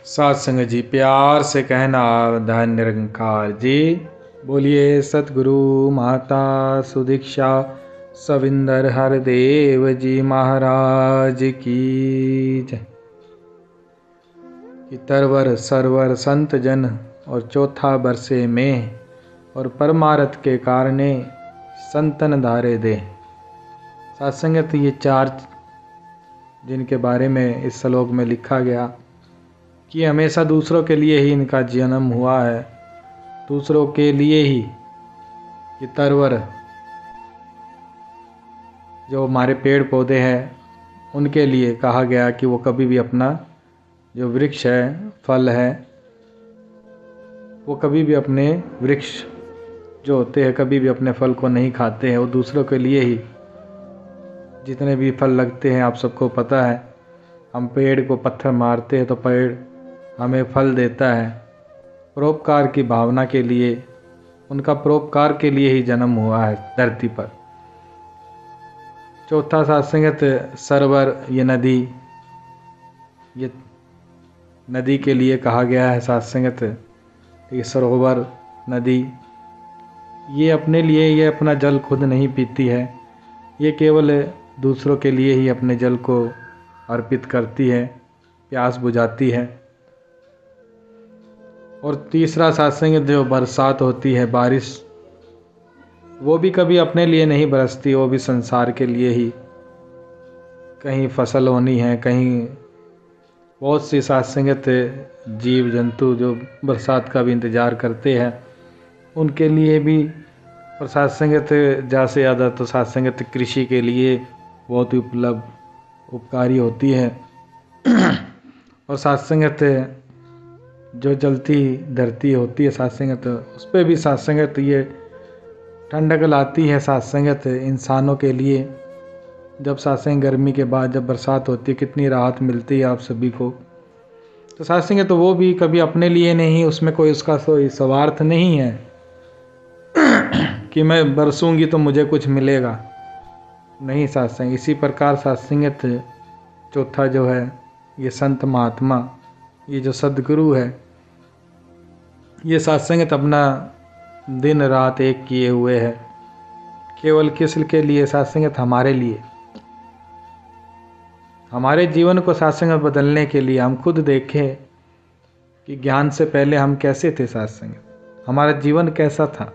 सत्संग जी प्यार से कहना धन निरंकार जी। बोलिए सतगुरु माता सुदीक्षा सविंदर हरदेव जी महाराज की जय। कि तरवर सरवर संत जन और चौथा बरसे में और परमारथ के कारणे संतन धारे दे। सत्संगत ये चार जिनके बारे में इस श्लोक में लिखा गया कि हमेशा दूसरों के लिए ही इनका जन्म हुआ है, दूसरों के लिए ही। कि तरवर जो हमारे पेड़ पौधे हैं उनके लिए कहा गया कि वो कभी भी अपना जो वृक्ष है, फल है, वो कभी भी अपने वृक्ष जो होते हैं कभी भी अपने फल को नहीं खाते हैं, वो दूसरों के लिए ही। जितने भी फल लगते हैं आप सबको पता है, हम पेड़ को पत्थर मारते हैं तो पेड़ हमें फल देता है। परोपकार की भावना के लिए, उनका परोपकार के लिए ही जन्म हुआ है धरती पर। चौथा सत्संगत सरोवर, ये नदी के लिए कहा गया है सत्संगत। ये सरोवर नदी ये अपने लिए, ये अपना जल खुद नहीं पीती है, ये केवल दूसरों के लिए ही अपने जल को अर्पित करती है, प्यास बुझाती है। और तीसरा सत्संग जो बरसात होती है, बारिश, वो भी कभी अपने लिए नहीं बरसती, वो भी संसार के लिए ही। कहीं फसल होनी है, कहीं बहुत सी सत्संगत जीव जंतु जो बरसात का भी इंतज़ार करते हैं, उनके लिए भी। और सत्संगत ज़्यादा से ज़्यादा तो सत्संगत कृषि के लिए बहुत ही उपकारी होती है। और सत्संगत जो जलती धरती होती है सत्संगत, उस पर भी सत्संगत ये ठंडक लाती है। सत्संगत इंसानों के लिए जब सत्संग गर्मी के बाद जब बरसात होती है कितनी राहत मिलती है आप सभी को। तो सत्संगत तो वो भी कभी अपने लिए नहीं, उसमें कोई उसका कोई स्वार्थ नहीं है कि मैं बरसूंगी तो मुझे कुछ मिलेगा, नहीं। सत्संग इसी प्रकार सत्संगत चौथा जो है ये संत महात्मा, ये जो सद्गुरु है, ये सत्संगत अपना दिन रात एक किए हुए है। केवल किस के लिए? सत्संगत हमारे लिए, हमारे जीवन को सत्संगत बदलने के लिए। हम खुद देखें कि ज्ञान से पहले हम कैसे थे, सत्संगत हमारा जीवन कैसा था।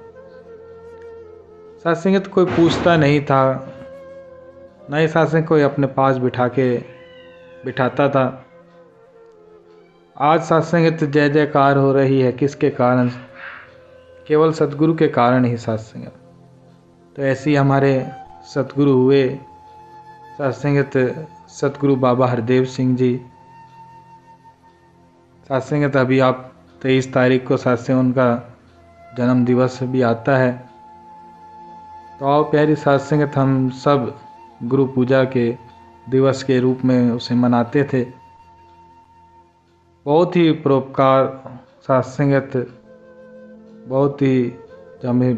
सत्संगत कोई पूछता नहीं था, नहीं सत्संग कोई अपने पास बिठाता था। आज सत्संगत जय जयकार हो रही है, किसके कारण? केवल सतगुरु के कारण ही सत्संगत। तो ऐसे ही हमारे सतगुरु हुए सत्संगत सतगुरु बाबा हरदेव सिंह जी। सत्संगत अभी आप 23 तारीख को सत्संग उनका जन्म दिवस भी आता है। तो आओ प्यारी सत्संगत, हम सब गुरु पूजा के दिवस के रूप में उसे मनाते थे। बहुत ही परोपकार सत्संगत, बहुत ही जो हमें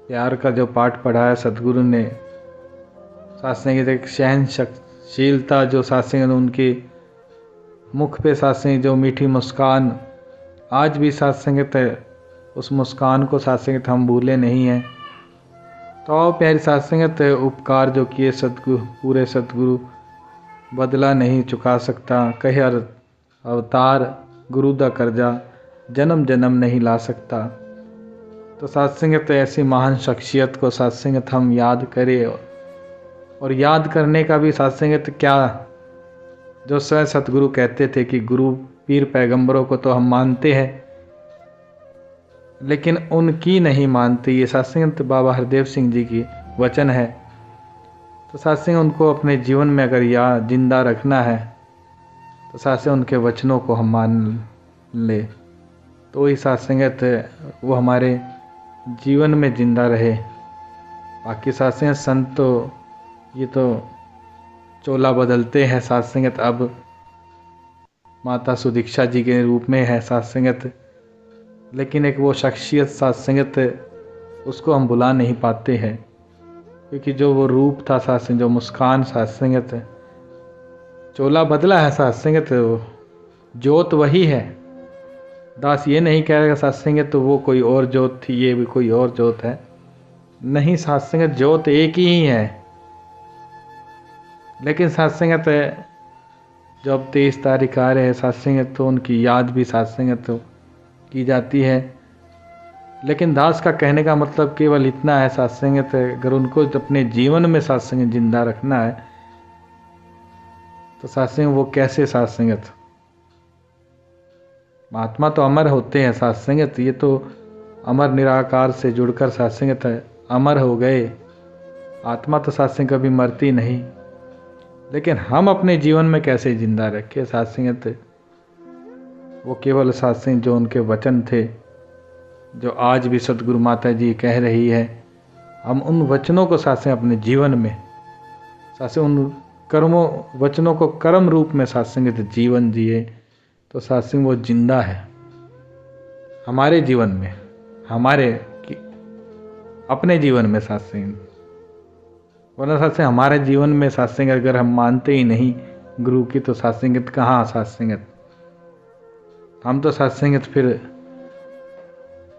प्यार का जो पाठ पढ़ाया सतगुरु ने, सत्संगत एक सहनशीलता जो सत्संगत उनके मुख पे सत्संग जो मीठी मुस्कान, आज भी सत्संगत उस मुस्कान को सत्संगत हम भूले नहीं हैं। तो आओ प्यारी सत्संगत, उपकार जो किए सतगुरु, पूरे सतगुरु बदला नहीं चुका सकता। कहे अवतार गुरु दा कर्जा जन्म जन्म नहीं ला सकता। तो सत्संगत ऐसी महान शख्सियत को सत्संगत हम याद करें। और याद करने का भी सत्संगत क्या, जो स्वयं सतगुरु कहते थे कि गुरु पीर पैगंबरों को तो हम मानते हैं लेकिन उनकी नहीं मानते। ये सत्संगत बाबा हरदेव सिंह जी की वचन है। तो सत्संग उनको अपने जीवन में अगर याद जिंदा रखना है तो सत्संग उनके वचनों को हम मान ले, तो वही सत्संगत वो हमारे जीवन में जिंदा रहे। बाकी सत्संग संत तो ये तो चोला बदलते हैं। सत्संगत अब माता सुदीक्षा जी के रूप में है सत्संगत, लेकिन एक वो शख्सियत सत्संगत उसको हम भुला नहीं पाते हैं, क्योंकि जो वो रूप था सत्संग, जो मुस्कान सत्संगत, चोला बदला है सत्संगत, ज्योत वही है। दास ये नहीं कह रहा सत्संग तो वो कोई और ज्योत थी, ये भी कोई और ज्योत है। नहीं, सत्संग ज्योत एक ही है। लेकिन सत्संग जो अब 23 तारीख आ रहे हैं सत्संग तो उनकी याद भी सत्संग तो की जाती है। लेकिन दास का कहने का मतलब केवल इतना है, सत्संग अगर उनको अपने जीवन में सत्संग जिंदा रखना है तो सत्संग वो कैसे सत्संग। महात्मा तो अमर होते हैं, सत्संग ये तो अमर निराकार से जुड़कर सत्संग अमर हो गए। आत्मा तो सत्संग कभी मरती नहीं। लेकिन हम अपने जीवन में कैसे जिंदा रखें सत्संग। वो केवल सत्संग जो उनके वचन थे, जो आज भी सतगुरु माता जी कह रही है, हम उन वचनों को सत्संग अपने जीवन में सत्संग उन कर्मों वचनों को कर्म रूप में सत्संग जीवन जिए तो सत्संग वो जिंदा है हमारे जीवन में, हमारे अपने जीवन में सत्संग। वरना सत्संग हमारे जीवन में सत्संग अगर हम मानते ही नहीं गुरु की तो सत्संगत कहाँ सत्संगत। हम तो सत्संगत फिर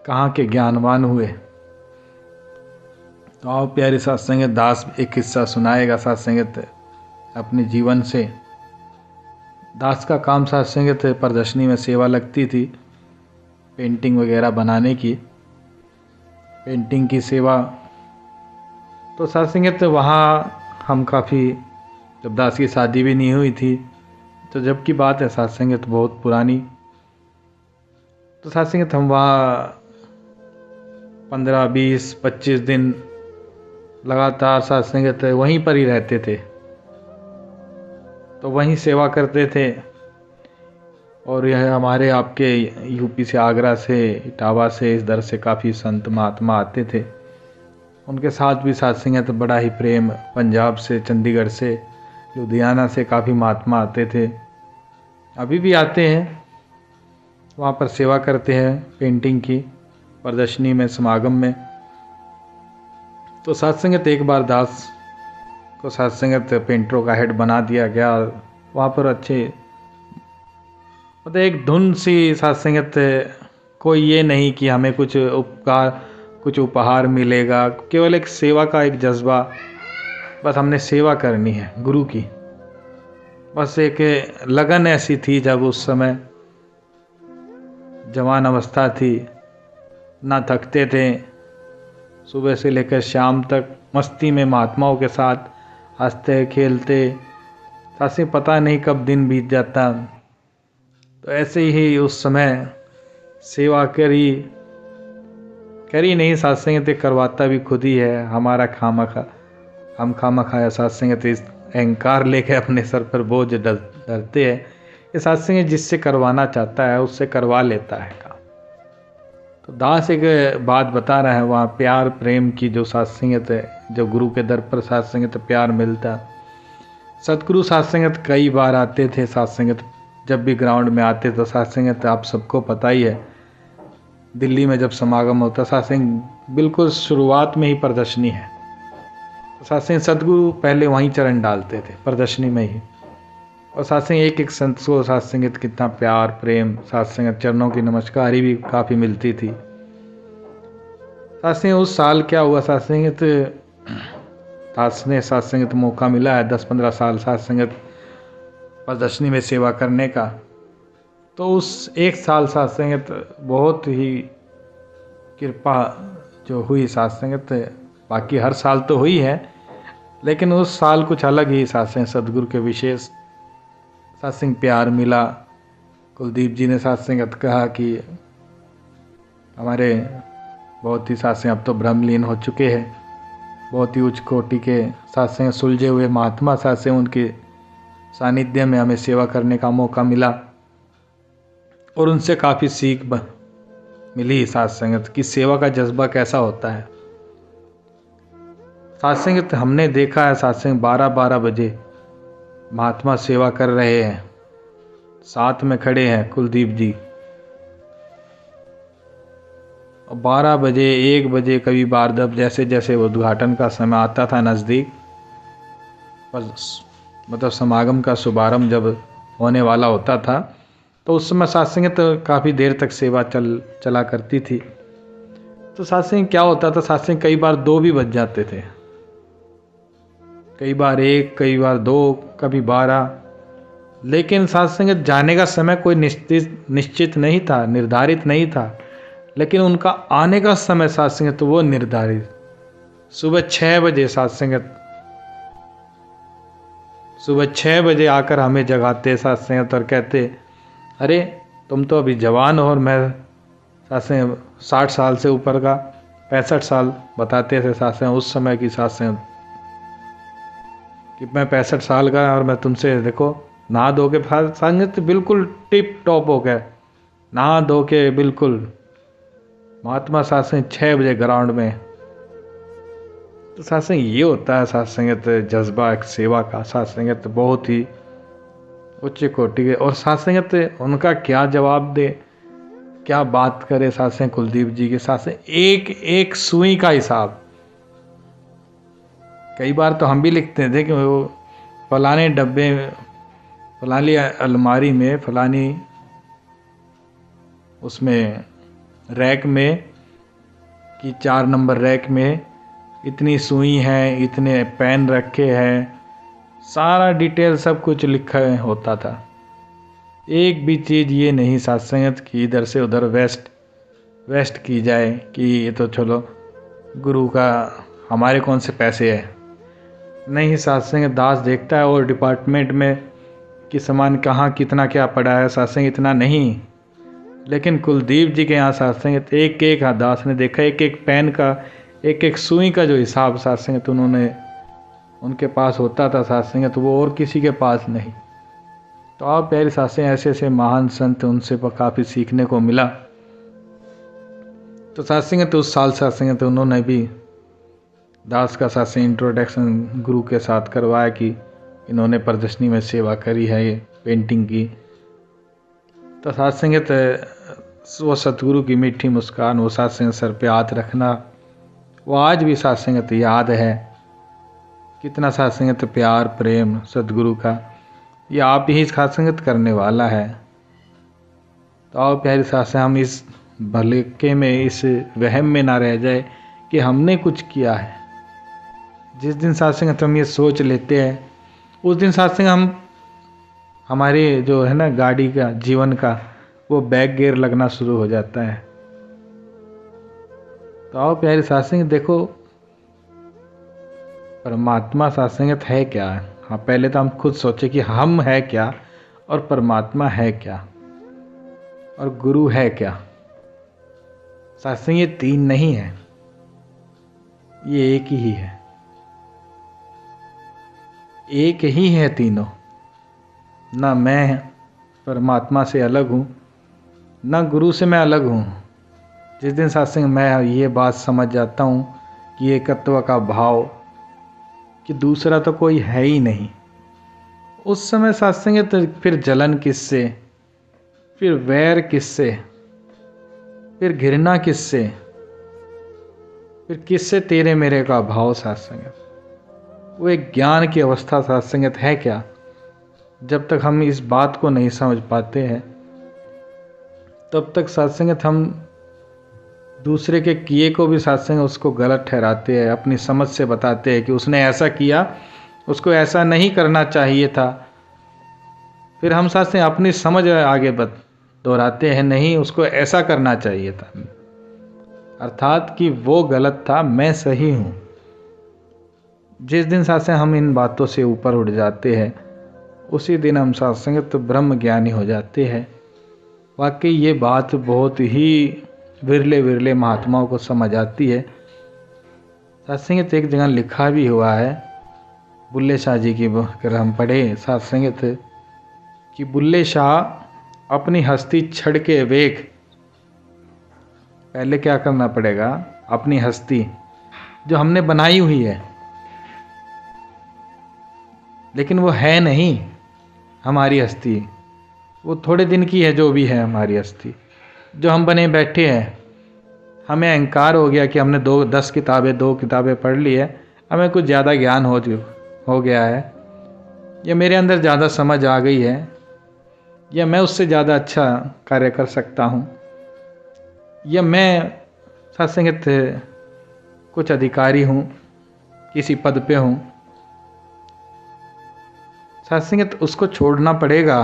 कहाँ के ज्ञानवान हुए। तो आओ प्यारे सत्संगत, दास एक किस्सा सुनाएगा सत्संगत अपने जीवन से। दास का काम सत्संगत प्रदर्शनी में सेवा लगती थी, पेंटिंग वगैरह बनाने की, पेंटिंग की सेवा। तो सत्संगत वहाँ हम काफ़ी, जब दास की शादी भी नहीं हुई थी तो जब की बात है सत्संगत बहुत पुरानी। तो सत्संगत हम वहाँ 15, 20, 25 दिन लगातार सत्संगत वहीं पर ही रहते थे, तो वहीं सेवा करते थे। और यह हमारे आपके यूपी से, आगरा से, इटावा से, इस दर से काफ़ी संत महात्मा आते थे। उनके साथ भी सत्संगत बड़ा ही प्रेम। पंजाब से, चंडीगढ़ से, लुधियाना से काफ़ी महात्मा आते थे, अभी भी आते हैं। वहाँ पर सेवा करते हैं पेंटिंग की प्रदर्शनी में, समागम में। तो सत्संगत एक बार दास को सत्संगत पेंटरों का हेड बना दिया गया। वहाँ पर अच्छे मतलब एक धुन सी सत्संगत, कोई ये नहीं कि हमें कुछ उपहार मिलेगा, केवल एक सेवा का एक जज्बा। बस हमने सेवा करनी है गुरु की, बस एक लगन ऐसी थी। जब उस समय जवान अवस्था थी, ना थकते थे, सुबह से लेकर शाम तक मस्ती में महात्माओं के साथ हंसते खेलते, साथ पता नहीं कब दिन बीत जाता। तो ऐसे ही उस समय सेवा करी नहीं, सत्संग करवाता भी खुद ही है। हमारा हम खामखा सत्संग इस अहंकार लेके अपने सर पर बोझ डरते हैं। ये सत्संग जिससे करवाना चाहता है उससे करवा लेता है काम। तो दास एक बात बता रहा है, वहाँ प्यार प्रेम की जो सत्संगत है, जो गुरु के दर पर सत्संगत प्यार मिलता। सतगुरु सत्संगत कई बार आते थे, सत्संगत जब भी ग्राउंड में आते तो सत्संगत आप सबको पता ही है, दिल्ली में जब समागम होता सत्संग बिल्कुल शुरुआत में ही प्रदर्शनी है, तो सत्संग सतगुरु पहले वहीं चरण डालते थे प्रदर्शनी में ही। और सत्संग एक संत को सत्संगत कितना प्यार प्रेम, सत्संगत चरणों की नमस्कारी भी काफ़ी मिलती थी। सत्संग उस साल क्या हुआ, सत्संगत दास ने सत्संगत मौका मिला है 10-15 साल सत्संगत प्रदर्शनी में सेवा करने का। तो उस एक साल सत्संगत बहुत ही कृपा जो हुई सत्संगत, बाकी हर साल तो हुई है, लेकिन उस साल कुछ अलग ही सत्संग सदगुरु के विशेष सत्संग प्यार मिला। कुलदीप जी ने सत्संगत कहा कि हमारे बहुत ही सत्संग अब तो ब्रह्मलीन हो चुके हैं, बहुत ही उच्च कोटि के सत्संग सुलझे हुए महात्मा सत्संग, उनके सानिध्य में हमें सेवा करने का मौका मिला और उनसे काफ़ी सीख मिली सत्संगत की सेवा का जज्बा कैसा होता है। सत्संगत हमने देखा है, सत्संग 12-12 बजे महात्मा सेवा कर रहे हैं, साथ में खड़े हैं कुलदीप जी। 12 बजे 1 बजे कभी बार जब जैसे जैसे वो उद्घाटन का समय आता था नज़दीक, मतलब समागम का शुभारंभ जब होने वाला होता था, तो उस समय सत्संग तो काफ़ी देर तक सेवा चला करती थी। तो सत्संग क्या होता था, सत्संग कई बार 2 भी बज जाते थे, कई बार 1, कई बार 2, कभी 12। लेकिन सत्संग जाने का समय कोई निश्चित नहीं था, निर्धारित नहीं था, लेकिन उनका आने का समय सत्संग तो वो निर्धारित। सुबह 6 बजे सत्संग, सुबह 6 बजे आकर हमें जगाते सत्संग और कहते, अरे तुम तो अभी जवान हो, और मैं सत्संग 60 साल से ऊपर का, 65 साल बताते थे सत्संग उस समय की सत्संग, कि मैं 65 साल का और मैं तुमसे देखो नहा धो के, संगत बिल्कुल टिप टॉप हो गए, नहा धो के बिल्कुल महात्मा सत्संग 6 बजे ग्राउंड में। तो सत्संग ये होता है, सत्संगत जज्बा एक सेवा का, सत्संगत बहुत ही उच्च कोटि के। और सत्संगत उनका क्या जवाब दे, क्या बात करे सत्संग कुलदीप जी के। सत्संग एक एक सुई का हिसाब। कई बार तो हम भी लिखते थे कि वो फलाने डब्बे, फलानी अलमारी में, फलानी उसमें रैक में, कि 4 नंबर रैक में इतनी सुई है, इतने पेन रखे हैं, सारा डिटेल सब कुछ लिखा होता था। एक भी चीज़ ये नहीं सत्संगत की इधर से उधर वेस्ट की जाए कि ये तो चलो गुरु का, हमारे कौन से पैसे है। नहीं, सत्संग दास देखता है और डिपार्टमेंट में कि सामान कहाँ कितना क्या पड़ा है, सत्संग इतना नहीं। लेकिन कुलदीप जी के यहाँ सत्संग एक एक दास ने देखा, एक एक पेन का, एक एक सुई का जो हिसाब सत्संग तो उन्होंने, उनके पास होता था सत्संग, तो वो और किसी के पास नहीं। तो आप प्यारे सत्संग, ऐसे ऐसे महान संत, उनसे काफ़ी सीखने को मिला। तो सत्संग तो उस साल सत्संग तो उन्होंने भी दास का सत्संग इंट्रोडक्शन गुरु के साथ करवाया कि इन्होंने प्रदर्शनी में सेवा करी है, ये पेंटिंग की। तो सत्संग वो सतगुरु की मीठी मुस्कान, वो सत्संग सर पे हाथ रखना, वो आज भी सत्संग याद है। कितना सत्संग प्यार प्रेम सतगुरु का, ये आप ही सत्संगत करने वाला है। तो आओ प्यारे सत्संग, हम इस भलेके में, इस वहम में ना रह जाए कि हमने कुछ किया है। जिस दिन सत्संग हम ये सोच लेते हैं, उस दिन सत्संग हम, हमारे जो है ना गाड़ी का, जीवन का, वो बैक गियर लगना शुरू हो जाता है। तो आओ प्यारे सत्संग, देखो परमात्मा सत्संगत है क्या। हाँ, पहले तो हम खुद सोचे कि हम है क्या, और परमात्मा है क्या, और गुरु है क्या। सत्संग ये 3 नहीं है, ये एक ही है, एक ही है तीनों। ना मैं परमात्मा से अलग हूँ, ना गुरु से मैं अलग हूँ। जिस दिन सत्संग मैं ये बात समझ जाता हूँ कि एकत्व का भाव, कि दूसरा तो कोई है ही नहीं, उस समय सत्संग तो फिर जलन किससे, फिर वैर किससे, फिर घृणा किससे, फिर किससे तेरे मेरे का भाव। सत्संग वो एक ज्ञान की अवस्था सत्संगत है क्या। जब तक हम इस बात को नहीं समझ पाते हैं, तब तक सत्संगत हम दूसरे के किए को भी सत्संग उसको गलत ठहराते हैं, अपनी समझ से बताते हैं कि उसने ऐसा किया, उसको ऐसा नहीं करना चाहिए था। फिर हम सत्संग अपनी समझ आगे दोहराते हैं, नहीं उसको ऐसा करना चाहिए था, अर्थात कि वो गलत था, मैं सही हूँ। जिस दिन सत्संग हम इन बातों से ऊपर उठ जाते हैं, उसी दिन हम सत्संग तो ब्रह्म ज्ञानी हो जाते हैं। वाकई ये बात बहुत ही विरले महात्माओं को समझ आती है। सत्संग एक जगह लिखा भी हुआ है, बुल्ले शाह जी की अगर हम पढ़े सत्संग, कि बुल्ले शाह अपनी हस्ती छड़ के वेख, पहले क्या करना पड़ेगा, अपनी हस्ती जो हमने बनाई हुई है, लेकिन वो है नहीं हमारी हस्ती, वो थोड़े दिन की है जो भी है हमारी हस्ती, जो हम बने बैठे हैं। हमें अहंकार हो गया कि हमने 2 किताबें पढ़ ली है, हमें कुछ ज़्यादा ज्ञान हो गया है, या मेरे अंदर ज़्यादा समझ आ गई है, या मैं उससे ज़्यादा अच्छा कार्य कर सकता हूँ, या मैं सत्संगत कुछ अधिकारी हूँ, किसी पद पे हूँ। सत्संगत उसको छोड़ना पड़ेगा,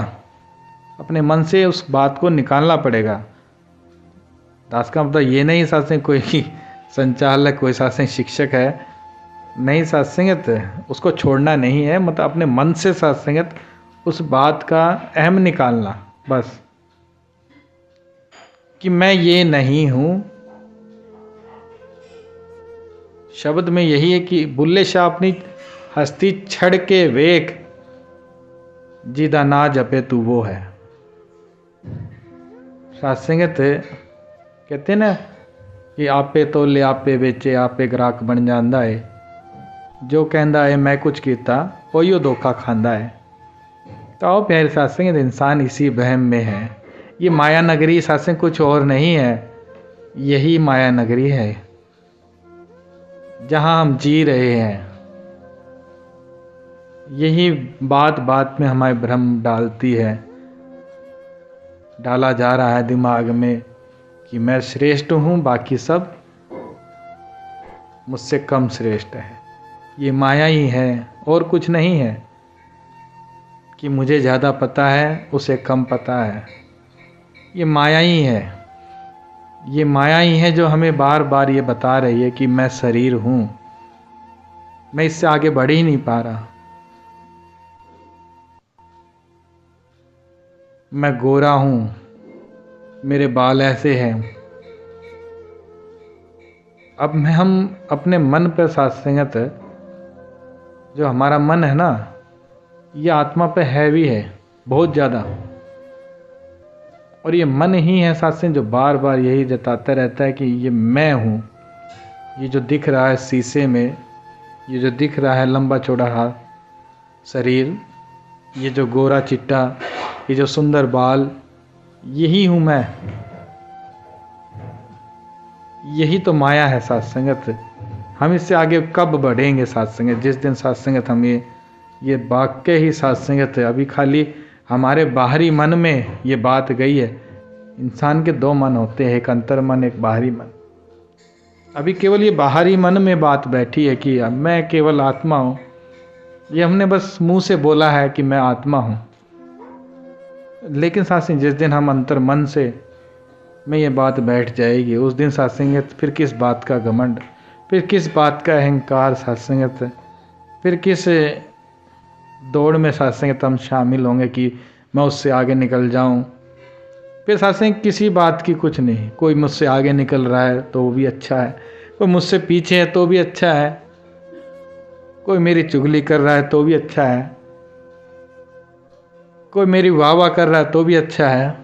अपने मन से उस बात को निकालना पड़ेगा। दास का मतलब ये नहीं सत्संग कोई संचालक, कोई सत्संग शिक्षक है, नहीं। सत्संगत उसको छोड़ना नहीं है, मतलब अपने मन से सत्संगत उस बात का अहम निकालना, बस कि मैं ये नहीं हूं। शब्द में यही है कि बुल्ले शाह अपनी हस्ती छड़ के वेख, जिदा ना जपे तू वो है। सत्संगत कहते ना कि आपे तोले आपे बेचे आपे ग्राहक बन जाता है, जो कहता है मैं कुछ कीता वो धोखा खांदा है। तो आओ प्यारे सत्संग, इंसान इसी वहम में है। ये माया नगरी सत्संग कुछ और नहीं है, यही माया नगरी है जहां हम जी रहे हैं। यही बात बात में हमारे भ्रम डालती है, डाला जा रहा है दिमाग में कि मैं श्रेष्ठ हूं, बाकी सब मुझसे कम श्रेष्ठ है। ये माया ही है और कुछ नहीं है कि मुझे ज़्यादा पता है उसे कम पता है। ये माया ही है, ये माया ही है जो हमें बार बार ये बता रही है कि मैं शरीर हूं, मैं इससे आगे बढ़ ही नहीं पा रहा। मैं गोरा हूं, मेरे बाल ऐसे हैं। अब हम अपने मन पर सत्संगत, जो हमारा मन है ना, ये आत्मा पे हैवी है बहुत ज़्यादा, और ये मन ही है सत्संग जो बार बार यही जताता रहता है कि ये मैं हूँ। ये जो दिख रहा है शीशे में, ये जो दिख रहा है लंबा चौड़ा शरीर, ये जो गोरा चिट्टा, ये जो सुंदर बाल, यही हूँ मैं। यही तो माया है सत्संगत। हम इससे आगे कब बढ़ेंगे सत्संगत? जिस दिन सत्संगत हम ये वाक्य ही सत्संगत है। अभी खाली हमारे बाहरी मन में ये बात गई है। इंसान के दो मन होते हैं, एक अंतर मन, एक बाहरी मन। अभी केवल ये बाहरी मन में बात बैठी है कि मैं केवल आत्मा हूँ। ये हमने बस मुंह से बोला है कि मैं आत्मा हूँ, लेकिन सत्संग जिस दिन हम अंतर मन से में ये बात बैठ जाएगी, उस दिन सत्संगत फिर किस बात का घमंड, फिर किस बात का अहंकार सत्संगत, फिर किस दौड़ में सत्संगत हम शामिल होंगे कि मैं उससे आगे निकल जाऊं। फिर सत्संग किसी बात की कुछ नहीं। कोई मुझसे आगे निकल रहा है तो वो भी अच्छा है, कोई मुझसे पीछे है तो भी अच्छा है, कोई मेरी चुगली कर रहा है तो भी अच्छा है, कोई मेरी वाह वाह कर रहा है तो भी अच्छा है।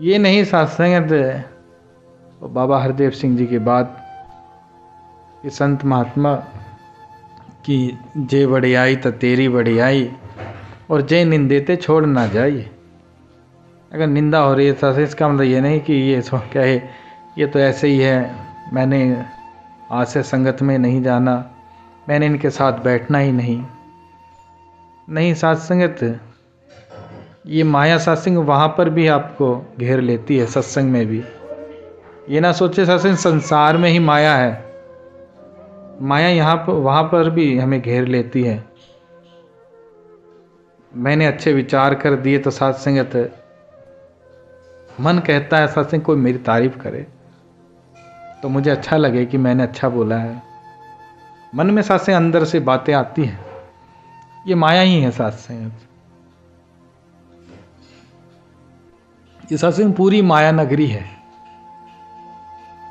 ये नहीं सत्संगत। बाबा हरदेव सिंह जी की बात, कि संत महात्मा की जे बढ़ियाई तो तेरी बढ़ियाई, और जे निंदेते छोड़ ना जाइए। अगर निंदा हो रही है तो इसका मतलब ये नहीं कि ये क्या है, ये तो ऐसे ही है, मैंने आज से संगत में नहीं जाना, मैंने इनके साथ बैठना ही नहीं। नहीं, सत्संगत ये माया सत्संग वहाँ पर भी आपको घेर लेती है, सत्संग में भी। ये ना सोचे सत्संग संसार में ही माया है, माया यहाँ पर वहाँ पर भी हमें घेर लेती है। मैंने अच्छे विचार कर दिए तो सत्संगत मन कहता है सत्संग कोई मेरी तारीफ करे तो मुझे अच्छा लगे कि मैंने अच्छा बोला है। मन में सत्संग अंदर से बातें आती हैं, ये माया ही है सत्संग। ये सत्संग पूरी माया नगरी है।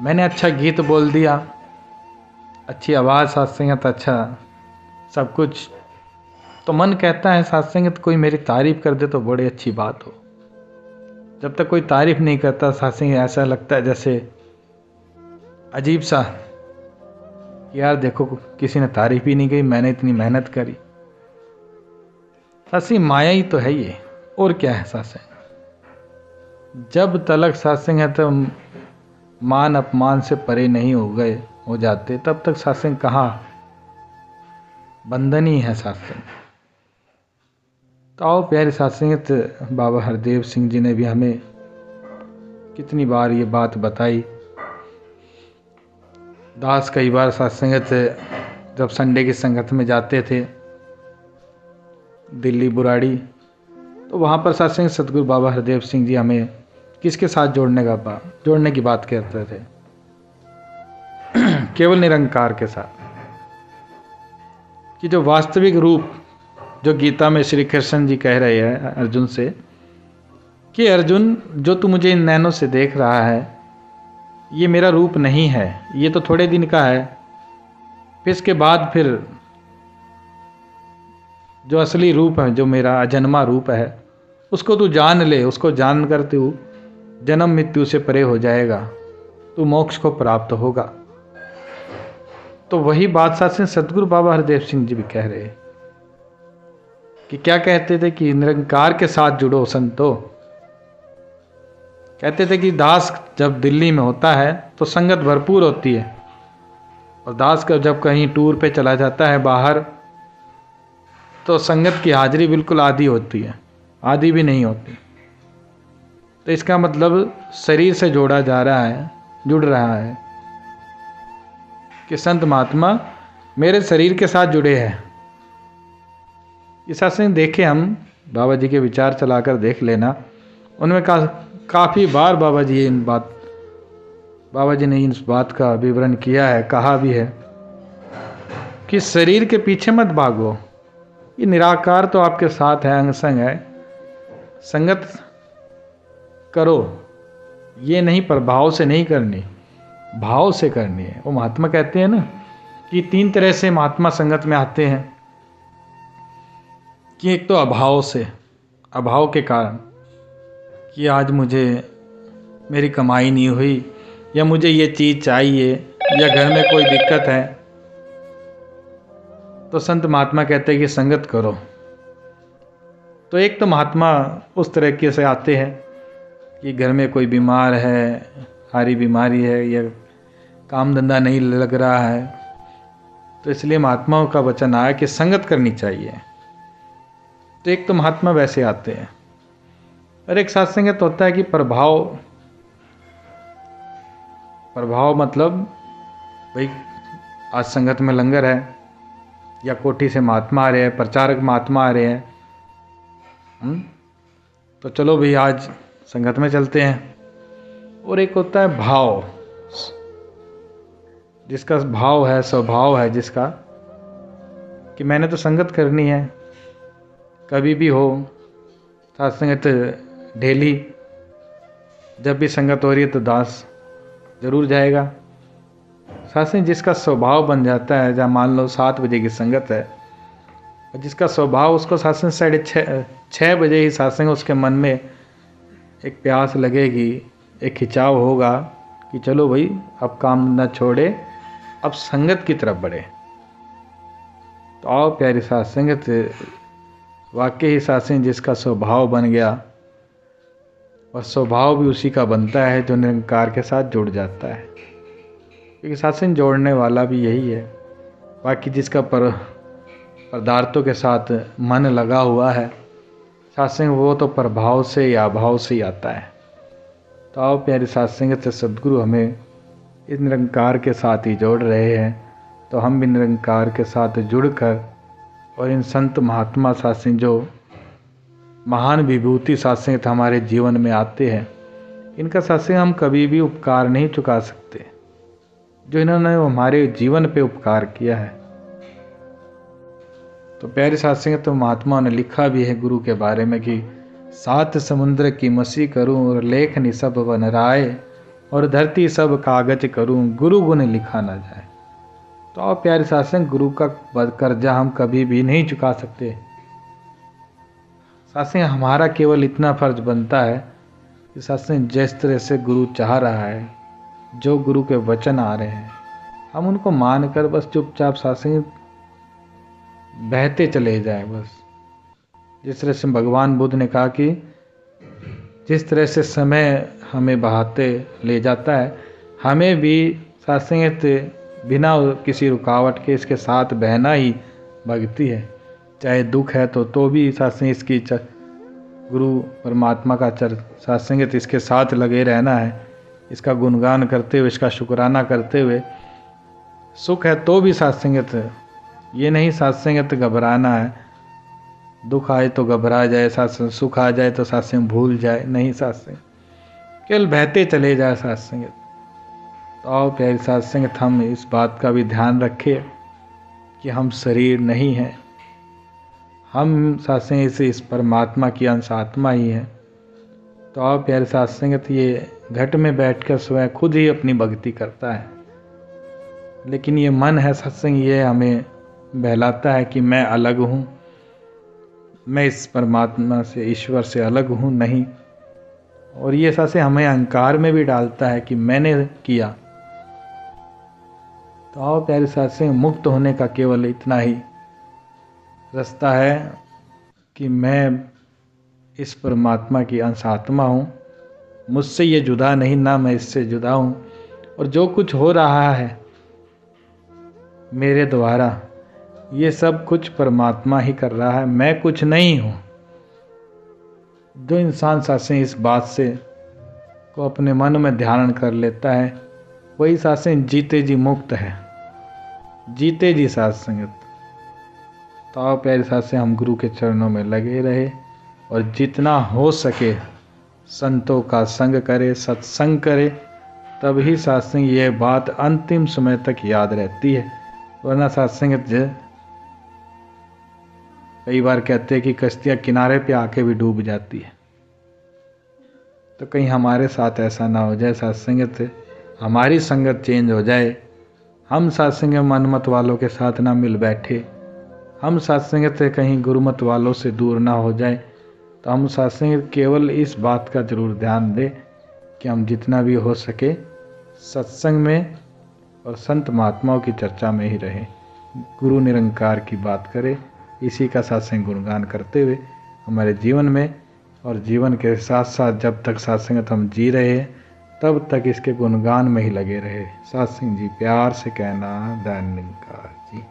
मैंने अच्छा गीत बोल दिया, अच्छी आवाज़ सत्संगत, अच्छा सब कुछ, तो मन कहता है सत्संगत कोई मेरी तारीफ कर दे तो बड़ी अच्छी बात हो। जब तक कोई तारीफ नहीं करता सत्संग ऐसा लगता है जैसे अजीब सा, यार देखो किसी ने तारीफ ही नहीं की, मैंने इतनी मेहनत करी। सत्संग माया ही तो है ये, और क्या है सत्संग। जब तलक सत्संग है तो मान अपमान से परे नहीं हो जाते, तब तक सत्संग कहाँ, बंधन ही है सत्संग। तो आओ प्यारे साथ संगत, बाबा हरदेव सिंह जी ने भी हमें कितनी बार ये बात बताई। दास कई बार साथ संगत जब संडे की संगत में जाते थे दिल्ली बुराड़ी, तो वहाँ पर साथ संगत सतगुरु बाबा हरदेव सिंह जी हमें किसके साथ जोड़ने की बात करते थे? केवल निरंकार के साथ, कि जो वास्तविक रूप जो गीता में श्री कृष्ण जी कह रहे हैं अर्जुन से कि अर्जुन, जो तू मुझे इन नैनों से देख रहा है ये मेरा रूप नहीं है, ये तो थोड़े दिन का है, फिर इसके बाद फिर जो असली रूप है, जो मेरा अजन्मा रूप है, उसको तू जान ले। उसको जान कर तू जन्म मृत्यु से परे हो जाएगा, तू मोक्ष को प्राप्त होगा। तो वही बात साथ सतगुरु बाबा हरदेव सिंह जी भी कह रहे हैं कि क्या कहते थे कि निरंकार के साथ जुड़ो संतो। कहते थे कि दास जब दिल्ली में होता है तो संगत भरपूर होती है, और दास का जब कहीं टूर पे चला जाता है बाहर तो संगत की हाजिरी बिल्कुल आधी होती है, आधी भी नहीं होती। तो इसका मतलब शरीर से जुड़ रहा है कि संत महात्मा मेरे शरीर के साथ जुड़े हैं। इस आशय देखे हम बाबा जी के विचार चलाकर देख लेना, उनमें काफ़ी बार बाबा जी ने इस बात का विवरण किया है, कहा भी है कि शरीर के पीछे मत भागो, ये निराकार तो आपके साथ है, अंग संग है, संगत करो। ये नहीं प्रभाव से नहीं करनी, भाव से करनी है। वो महात्मा कहते हैं ना कि 3 तरह से महात्मा संगत में आते हैं, कि एक तो अभाव के कारण कि आज मुझे मेरी कमाई नहीं हुई, या मुझे ये चीज़ चाहिए, या घर में कोई दिक्कत है, तो संत महात्मा कहते हैं कि संगत करो। तो एक तो महात्मा उस तरीके से आते हैं कि घर में कोई बीमार है, हारी बीमारी है, या काम धंधा नहीं लग रहा है, तो इसलिए महात्माओं का वचन आया कि संगत करनी चाहिए। तो एक तो महात्मा वैसे आते हैं, और एक साथ संगत होता है कि प्रभाव मतलब भाई आज संगत में लंगर है, या कोठी से महात्मा आ रहे हैं, प्रचारक महात्मा आ रहे हैं, तो चलो भाई आज संगत में चलते हैं। और एक होता है भाव, जिसका भाव है, स्वभाव है जिसका कि मैंने तो संगत करनी है, कभी भी हो साथ संगत डेली, जब भी संगत हो रही है तो दास जरूर जाएगा। साथ संगत जिसका स्वभाव बन जाता है, जहाँ मान लो 7 बजे की संगत है, और जिसका स्वभाव उसको साथ संगत 6:30 बजे ही साथ संगत उसके मन में एक प्यास लगेगी, एक खिंचाव होगा कि चलो भाई अब काम न छोड़े, अब संगत की तरफ बढ़े। तो आओ प्यारी साथ संगत, वाकई ही साथ संगत जिसका स्वभाव बन गया, और स्वभाव भी उसी का बनता है जो निरंकार के साथ जुड़ जाता है, क्योंकि साथ संगत जोड़ने वाला भी यही है। बाकी जिसका पदार्थों के साथ मन लगा हुआ है साथ संगत, वो तो प्रभाव से या अभाव से ही आता है। तो आओ प्यारी साथ संगत से सद्गुरु हमें इस निरंकार के साथ ही जोड़ रहे हैं, तो हम भी निरंकार के साथ जुड़कर और इन संत महात्मा साथ संगत जो महान विभूति साथ संगत हमारे जीवन में आते हैं, इनका साथ संगत हम कभी भी उपकार नहीं चुका सकते, जो इन्होंने हमारे जीवन पे उपकार किया है। तो प्यारे साथ संगत, तो महात्मा ने लिखा भी है गुरु के बारे में कि 7 समुद्र की मसी करूं, और लेखनी सब बन राय, और धरती सब कागज करूं, गुरु गुण लिखा ना जाए। तो आप प्यारे साथ संगत, गुरु का कर्जा हम कभी भी नहीं चुका सकते। साथ संगत हमारा केवल इतना फर्ज बनता है कि साथ संगत जिस तरह से गुरु चाह रहा है, जो गुरु के वचन आ रहे हैं, हम उनको मानकर बस चुपचाप साथ संगत बहते चले जाए। बस जिस तरह से भगवान बुद्ध ने कहा कि जिस तरह से समय हमें बहाते ले जाता है, हमें भी साथ संगत बिना किसी रुकावट के इसके साथ बहना ही भक्ति है। चाहे दुख है तो भी सत्संग इसकी गुरु परमात्मा का सत्संग इसके साथ लगे रहना है, इसका गुणगान करते हुए, इसका शुक्राना करते हुए। सुख है तो भी सत्संगत, ये नहीं सत्संगत घबराना है, दुख आए तो घबरा जाए सत्संग, सुख आ जाए तो सत्संग भूल जाए, नहीं सत्संग केवल बहते चले जाए सत्संग। तो आओ प्यारे सत्संग, हम इस बात का भी ध्यान रखें कि हम शरीर नहीं हैं, हम सत्संग से इस परमात्मा की अंश आत्मा ही है। तो आओ प्यारे सत्संगत, ये घट में बैठकर स्वयं खुद ही अपनी भक्ति करता है, लेकिन ये मन है सत्संग, ये हमें बहलाता है कि मैं अलग हूँ, मैं इस परमात्मा से, ईश्वर से अलग हूँ नहीं। और ये सत्संग हमें अहंकार में भी डालता है कि मैंने किया। तो आओ प्यारे सत्संग, मुक्त होने का केवल इतना ही रास्ता है कि मैं इस परमात्मा की अंश आत्मा हूँ, मुझसे ये जुदा नहीं, ना मैं इससे जुदा हूँ, और जो कुछ हो रहा है मेरे द्वारा ये सब कुछ परमात्मा ही कर रहा है, मैं कुछ नहीं हूँ। जो इंसान सत्संग इस बात से को अपने मन में ध्यान कर लेता है, वही सत्संग जीते जी मुक्त है, जीते जी सत्संगत। तो आओ प्यारे सत्संग, हम गुरु के चरणों में लगे रहे और जितना हो सके संतों का संग करे, सत्संग करे, तभी सत्संग ये बात अंतिम समय तक याद रहती है। वरना सत्संग कई बार कहते हैं कि कश्तियाँ किनारे पे आके भी डूब जाती है। तो कहीं हमारे साथ ऐसा ना हो जाए, सत्संग हमारी संगत चेंज हो जाए, हम सत्संग मनमत वालों के साथ ना मिल बैठे, हम सत्संग से कहीं गुरुमत वालों से दूर ना हो जाए। तो हम सत्संग केवल इस बात का जरूर ध्यान दें कि हम जितना भी हो सके सत्संग में और संत महात्माओं की चर्चा में ही रहें, गुरु निरंकार की बात करें, इसी का सत्संग गुणगान करते हुए हमारे जीवन में और जीवन के साथ साथ जब तक सत्संगत हम जी रहे हैं तब तक इसके गुणगान में ही लगे रहे। सत्संग जी प्यार से कहना, धन्यवाद जी।